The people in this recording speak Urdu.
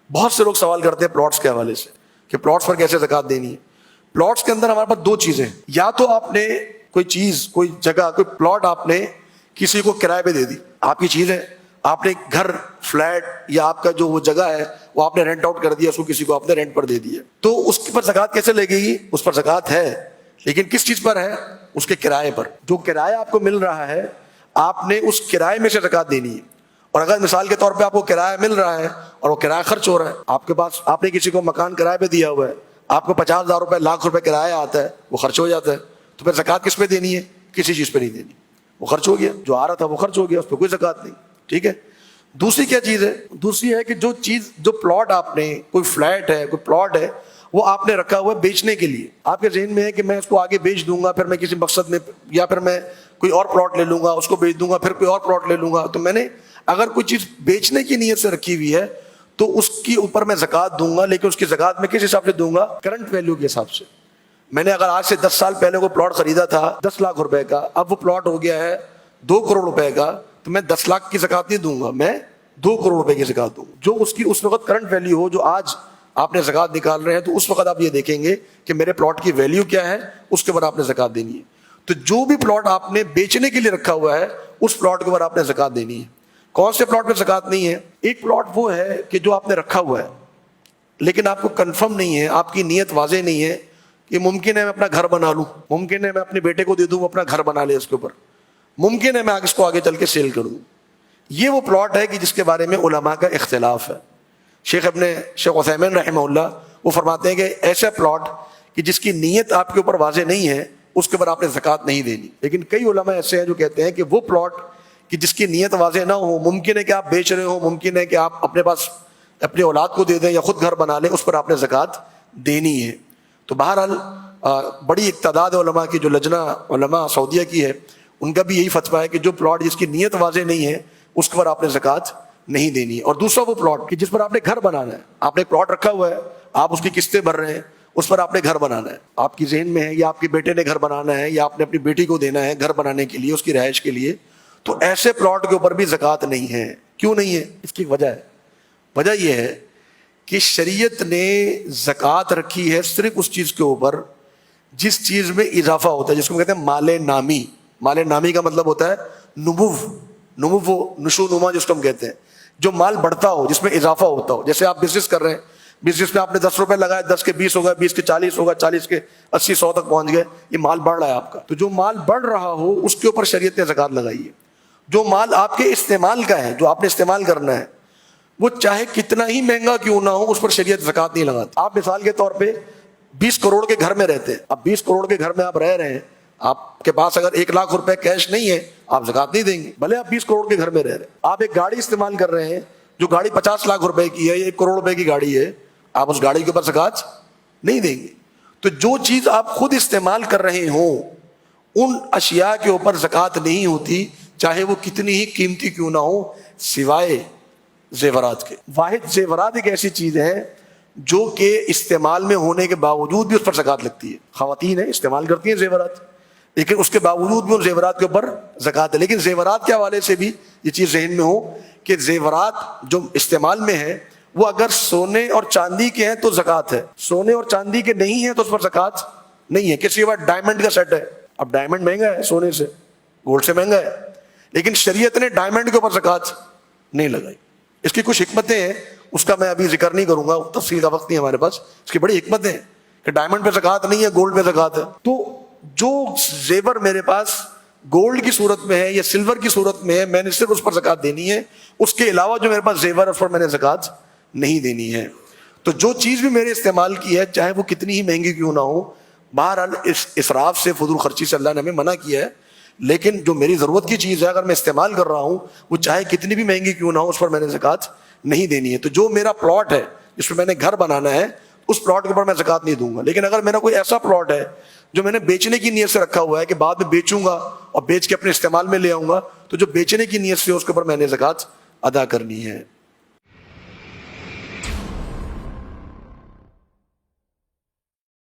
بہت سے لوگ سوال کرتے ہیں پلاٹس کے حوالے سے کہ پلاٹس پر کیسے زکوٰۃ دینی ہے. پلاٹس کے اندر ہمارے پاس دو چیزیں، یا تو آپ نے کوئی چیز، کوئی جگہ، کوئی پلاٹ آپ نے کسی کو کرائے پہ دے دی، آپ کی چیز ہے، آپ نے گھر، فلیٹ یا آپ کا جو وہ جگہ ہے وہ آپ نے رینٹ آؤٹ کر دیا، اس کو کسی کو آپ نے رینٹ پر دے دیا، تو اس پر زکوٰۃ کیسے لگے گی؟ اس پر زکوٰۃ ہے، لیکن کس چیز پر ہے؟ اس کے کرائے پر. جو کرایہ آپ کو مل رہا ہے آپ نے اس کرائے میں سے زکوٰۃ دینی ہے. اور اگر مثال کے طور پہ آپ کو کرایہ مل رہا ہے اور وہ کرایہ خرچ ہو رہا ہے، آپ کے پاس، آپ نے کسی کو مکان کرایہ پہ دیا ہوا ہے، آپ کو 50,000 روپے، لاکھ روپے کرایہ آتا ہے، وہ خرچ ہو جاتا ہے، تو پھر زکوٰۃ کس پہ دینی ہے؟ کسی چیز پہ نہیں دینی، وہ خرچ ہو گیا، جو آ رہا تھا وہ خرچ ہو گیا، اس پہ کوئی زکوٰۃ نہیں. ٹھیک ہے. دوسری کیا چیز ہے؟ دوسری ہے کہ جو چیز، جو پلاٹ آپ نے، کوئی فلیٹ ہے، کوئی پلاٹ ہے، وہ آپ نے رکھا ہوا ہے بیچنے کے لیے. آپ کے ذہن میں ہے کہ میں اس کو آگے بیچ دوں گا، پھر میں کسی مقصد میں، یا پھر میں کوئی اور پلاٹ لے لوں گا، اس کو بیچ دوں گا، پھر کوئی اور پلاٹ لے لوں گا. تو میں نے اگر کوئی چیز بیچنے کی نیت سے رکھی ہوئی ہے تو اس کے اوپر میں زکوٰۃ دوں گا، لیکن اس کی زکوٰۃ میں کس حساب سے دوں گا؟ کرنٹ ویلیو کے حساب سے. میں نے اگر آج سے 10 سال پہلے کوئی پلاٹ خریدا تھا 10 لاکھ روپے کا، اب وہ پلاٹ ہو گیا ہے 2 کروڑ روپے کا، تو میں 10 لاکھ کی زکوٰۃ نہیں دوں گا، میں 2 کروڑ روپے کی زکوٰۃ دوں گا. جو اس کی اس وقت کرنٹ ویلیو ہو، جو آج آپ نے زکوٰۃ نکال رہے ہیں، تو اس وقت آپ یہ دیکھیں گے کہ میرے پلاٹ کی ویلیو کیا ہے، اس کے اوپر آپ نے زکوٰۃ دینی ہے. تو جو بھی پلاٹ آپ نے بیچنے کے لیے رکھا ہوا ہے اس پلاٹ کے اوپر آپ نے زکوٰۃ دینی ہے. کون سے پلاٹ پہ زکوٰۃ نہیں ہے؟ ایک پلاٹ وہ ہے کہ جو آپ نے رکھا ہوا ہے لیکن آپ کو کنفرم نہیں ہے، آپ کی نیت واضح نہیں ہے کہ ممکن ہے میں اپنا گھر بنا لوں، ممکن ہے میں اپنے بیٹے کو دے دوں وہ اپنا گھر بنا لے اس کے اوپر، ممکن ہے میں اس کو آگے چل کے سیل کروں. یہ وہ پلاٹ ہے کہ جس کے بارے میں علماء کا اختلاف ہے. شیخ عثیمین رحمہ اللہ وہ فرماتے ہیں کہ ایسا پلاٹ کہ جس کی نیت آپ کے اوپر واضح نہیں ہے اس کے اوپر آپ نے زکوٰۃ نہیں دینی. لیکن کئی علماء ایسے ہیں جو کہتے ہیں کہ وہ پلاٹ کہ جس کی نیت واضح نہ ہو، ممکن ہے کہ آپ بیچ رہے ہو، ممکن ہے کہ آپ اپنے پاس اپنی اولاد کو دے دیں یا خود گھر بنا لیں، اس پر آپ نے زکوٰۃ دینی ہے. تو بہرحال بڑی تعداد علماء کی، جو لجنہ علماء سعودیہ کی ہے، ان کا بھی یہی فتویٰ ہے کہ جو پلاٹ جس کی نیت واضح نہیں ہے اس پر آپ نے زکوٰۃ نہیں دینی ہے. اور دوسرا وہ پلاٹ کہ جس پر آپ نے گھر بنانا ہے، آپ نے ایک پلاٹ رکھا ہوا ہے، آپ اس کی قسطیں بھر رہے ہیں، اس پر آپ نے گھر بنانا ہے، آپ کی ذہن میں ہے یا آپ کے بیٹے نے گھر بنانا ہے یا آپ نے اپنی بیٹی کو دینا ہے گھر بنانے کے لیے، اس کی رہائش کے لیے، تو ایسے پلاٹ کے اوپر بھی زکوٰۃ نہیں ہے. کیوں نہیں ہے؟ اس کی وجہ ہے. وجہ یہ ہے کہ شریعت نے زکوٰۃ رکھی ہے صرف اس چیز کے اوپر جس چیز میں اضافہ ہوتا ہے، جس کو کہتے ہیں مال نامی. مال نامی کا مطلب ہوتا ہے نشو نما، جس کو ہم کہتے ہیں جو مال بڑھتا ہو، جس میں اضافہ ہوتا ہو. جیسے آپ بزنس کر رہے ہیں، بزنس میں آپ نے 10 روپے لگائے، 10 کے 20 ہوگا، 20 کے 40 ہوگا، 40 کے 80 100 تک پہنچ گئے، یہ مال بڑھ رہا ہے آپ کا. تو جو مال بڑھ رہا ہو اس کے اوپر شریعت نے زکوٰۃ لگائی ہے. جو مال آپ کے استعمال کا ہے، جو آپ نے استعمال کرنا ہے، وہ چاہے کتنا ہی مہنگا کیوں نہ ہو، اس پر شریعت زکوٰۃ نہیں لگاتی. آپ مثال کے طور پہ 20 کروڑ کے گھر میں رہتے ہیں، اب 20 کروڑ کے گھر میں آپ رہ رہے ہیں، آپ کے پاس اگر 1 لاکھ روپے کیش نہیں ہے آپ زکوٰۃ نہیں دیں گے، بھلے آپ 20 کروڑ کے گھر میں رہ رہے ہیں. آپ ایک گاڑی استعمال کر رہے ہیں، جو گاڑی 50 لاکھ روپے کی ہے یا 1 کروڑ روپے کی گاڑی ہے، آپ اس گاڑی کے اوپر زکوٰۃ نہیں دیں گے. تو جو چیز آپ خود استعمال کر رہے ہوں ان اشیاء کے اوپر زکوٰۃ نہیں ہوتی، چاہے وہ کتنی ہی قیمتی کیوں نہ ہو، سوائے زیورات کے. واحد زیورات ایک ایسی چیز ہے جو کہ استعمال میں ہونے کے باوجود بھی اس پر زکوٰۃ لگتی ہے. خواتین ہیں استعمال کرتی ہیں زیورات، لیکن اس کے باوجود بھی ان زیورات کے اوپر زکوٰۃ ہے. لیکن زیورات کے حوالے سے بھی یہ چیز ذہن میں ہو کہ زیورات جو استعمال میں ہے وہ اگر سونے اور چاندی کے ہیں تو زکوٰۃ ہے، سونے اور چاندی کے نہیں ہیں تو اس پر زکوٰۃ نہیں ہے. کسی کے بعد ڈائمنڈ کا سیٹ ہے، اب ڈائمنڈ مہنگا ہے سونے سے، گولڈ سے مہنگا ہے، لیکن شریعت نے ڈائمنڈ کے اوپر زکوٰۃ نہیں لگائی. اس کی کچھ حکمتیں ہیں، اس کا میں ابھی ذکر نہیں کروں گا، تفصیل کا وقت نہیں ہمارے پاس. اس کی بڑی حکمتیں ہیں کہ ڈائمنڈ پہ زکوٰۃ نہیں ہے، گولڈ پہ زکوٰۃ ہے. تو جو زیور میرے پاس گولڈ کی صورت میں ہے یا سلور کی صورت میں ہے، میں نے صرف اس پر زکوٰۃ دینی ہے. اس کے علاوہ جو میرے پاس زیور ہے اس پر میں نے زکوٰۃ نہیں دینی ہے. تو جو چیز بھی میرے استعمال کی ہے، چاہے وہ کتنی ہی مہنگی کیوں نہ ہو، بہرحال اس اسراف سے، فضول خرچی سے اللہ نے ہمیں منع کیا ہے. لیکن جو میری ضرورت کی چیز ہے اگر میں استعمال کر رہا ہوں، وہ چاہے کتنی بھی مہنگی کیوں نہ ہو، اس پر میں نے زکوٰۃ نہیں دینی ہے. تو جو میرا پلاٹ ہے جس میں نے گھر بنانا ہے، اس پلاٹ کے اوپر میں زکوٰۃ نہیں دوں گا. لیکن اگر میرا کوئی ایسا پلاٹ ہے جو میں نے بیچنے کی نیت سے رکھا ہوا ہے کہ بعد میں بیچوں گا اور بیچ کے اپنے استعمال میں لے آؤں گا، تو جو بیچنے کی نیت سے اس کے اوپر میں نے زکوٰۃ ادا کرنی ہے.